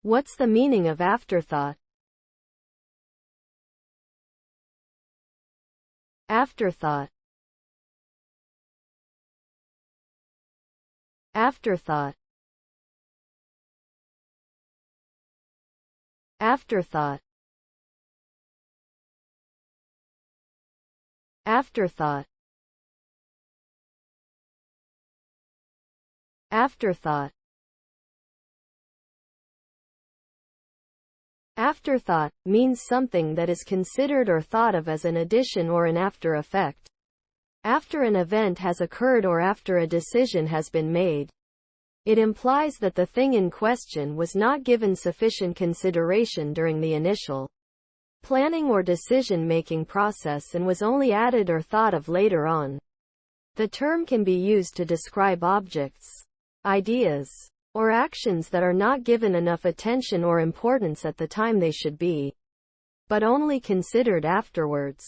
What's the meaning of afterthought? Afterthought. Afterthought. Afterthought. Afterthought. Afterthought. Afterthought means something that is considered or thought of as an addition or an after effect. After an event has occurred or after a decision has been made. It implies that the thing in question was not given sufficient consideration during the initial planning or decision-making process and was only added or thought of later on. The term can be used to describe objects, ideas, or actions that are not given enough attention or importance at the time they should be, but only considered afterwards.